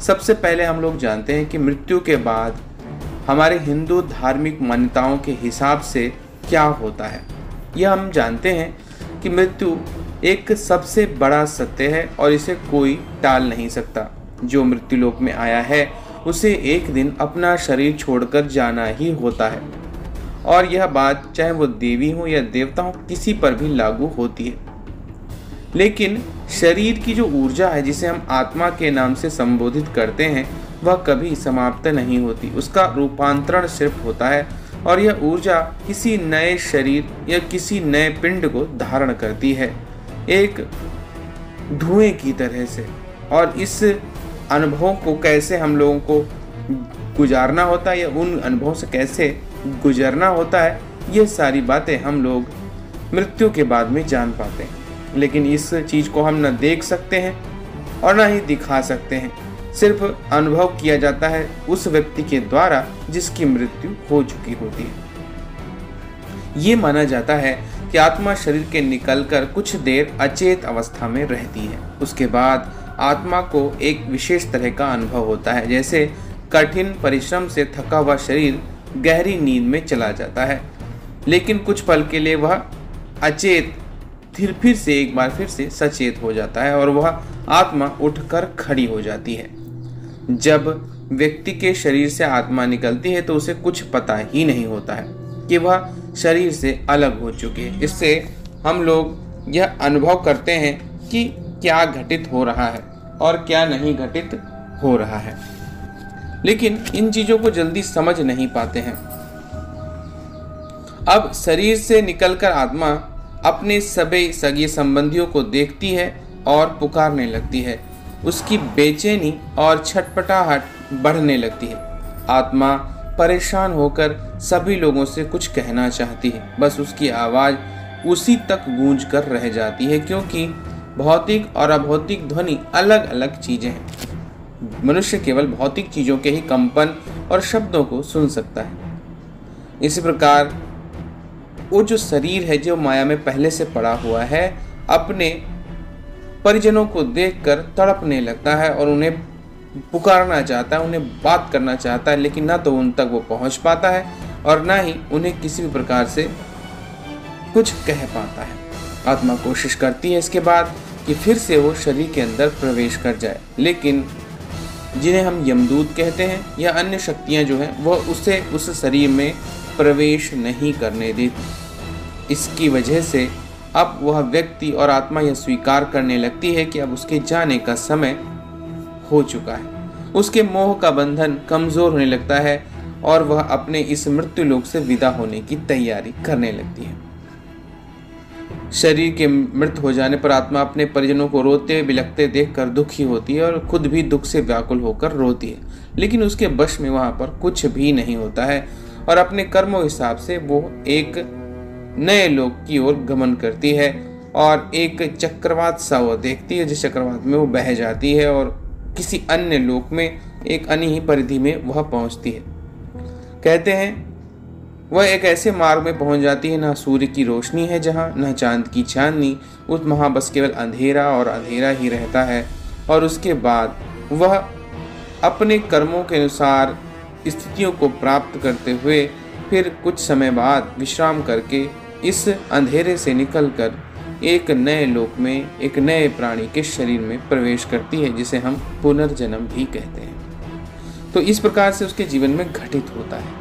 सबसे पहले हम लोग जानते हैं कि मृत्यु के बाद हमारे हिंदू धार्मिक मान्यताओं के हिसाब से क्या होता है। यह हम जानते हैं कि मृत्यु एक सबसे बड़ा सत्य है और इसे कोई टाल नहीं सकता। जो मृत्यु लोक में आया है उसे एक दिन अपना शरीर छोड़कर जाना ही होता है, और यह बात चाहे वो देवी हो या देवता हो, किसी पर भी लागू होती है। लेकिन शरीर की जो ऊर्जा है, जिसे हम आत्मा के नाम से संबोधित करते हैं, वह कभी समाप्त नहीं होती। उसका रूपांतरण सिर्फ होता है और यह ऊर्जा किसी नए शरीर या किसी नए पिंड को धारण करती है, एक धुएं की तरह से। और इस अनुभव को कैसे हम लोगों को गुजारना होता है या उन अनुभवों से कैसे गुजरना होता है, ये सारी बातें हम लोग मृत्यु के बाद में जान पाते हैं। लेकिन इस चीज़ को हम न देख सकते हैं और न ही दिखा सकते हैं, सिर्फ अनुभव किया जाता है उस व्यक्ति के द्वारा जिसकी मृत्यु हो चुकी होती है। ये माना जाता है कि आत्मा शरीर के निकलकर कुछ देर अचेत अवस्था में रहती है। उसके बाद आत्मा को एक विशेष तरह का अनुभव होता है, जैसे कठिन परिश्रम से थका हुआ शरीर गहरी नींद में चला जाता है, लेकिन कुछ पल के लिए वह अचेत फिर से एक बार फिर से सचेत हो जाता है और वह आत्मा उठकर खड़ी हो जाती है। जब व्यक्ति के शरीर से आत्मा निकलती है तो उसे कुछ पता ही नहीं होता है कि वह शरीर से अलग हो चुके हैं। इससे हम लोग यह अनुभव करते हैं कि क्या घटित हो रहा है और क्या नहीं घटित हो रहा है, लेकिन इन चीजों को जल्दी समझ नहीं पाते हैं। अब शरीर से निकलकर आत्मा अपने सभी सगे संबंधियों को देखती है और पुकारने लगती है। उसकी बेचैनी और छटपटाहट बढ़ने लगती है। आत्मा परेशान होकर सभी लोगों से कुछ कहना चाहती है, बस उसकी आवाज़ उसी तक गूंज कर रह जाती है, क्योंकि भौतिक और अभौतिक ध्वनि अलग अलग चीज़ें हैं। मनुष्य केवल भौतिक चीज़ों के ही कंपन और शब्दों को सुन सकता है। इसी प्रकार वो जो शरीर है जो माया में पहले से पड़ा हुआ है, अपने परिजनों को देखकर तड़पने लगता है और उन्हें पुकारना चाहता है, उन्हें बात करना चाहता है, लेकिन ना तो उन तक वो पहुंच पाता है और ना ही उन्हें किसी भी प्रकार से कुछ कह पाता है। आत्मा कोशिश करती है इसके बाद कि फिर से वो शरीर के अंदर प्रवेश कर जाए, लेकिन जिन्हें हम यमदूत कहते हैं या अन्य शक्तियां जो हैं वह उसे उस शरीर में प्रवेश नहीं करने देती। इसकी वजह से अब वह व्यक्ति और आत्मा यह स्वीकार करने लगती है कि अब उसके जाने का समय हो चुका है। उसके मोह का बंधन कमजोर होने लगता है और वह अपने इस मृत्यु लोक से विदा होने की तैयारी करने लगती है। शरीर के मृत हो जाने पर आत्मा अपने परिजनों को रोते बिलखते देखकर दुखी होती है और खुद भी दुख से व्याकुल होकर रोती है, लेकिन उसके वश में वहां पर कुछ भी नहीं होता है और अपने कर्मों हिसाब से वो एक नए लोक की ओर गमन करती है और एक चक्रवात सा वो देखती है, जिस चक्रवात में वो बह जाती है और किसी अन्य लोक में एक अनिही परिधि में वह पहुंचती है। कहते हैं वह एक ऐसे मार्ग में पहुंच जाती है, ना सूर्य की रोशनी है जहां, न चांद की चांदनी, उस वहां बस केवल अंधेरा और अंधेरा ही रहता है। और उसके बाद वह अपने कर्मों के अनुसार स्थितियों को प्राप्त करते हुए फिर कुछ समय बाद विश्राम करके इस अंधेरे से निकलकर एक नए लोक में एक नए प्राणी के शरीर में प्रवेश करती है, जिसे हम पुनर्जन्म भी कहते हैं। तो इस प्रकार से उसके जीवन में घटित होता है।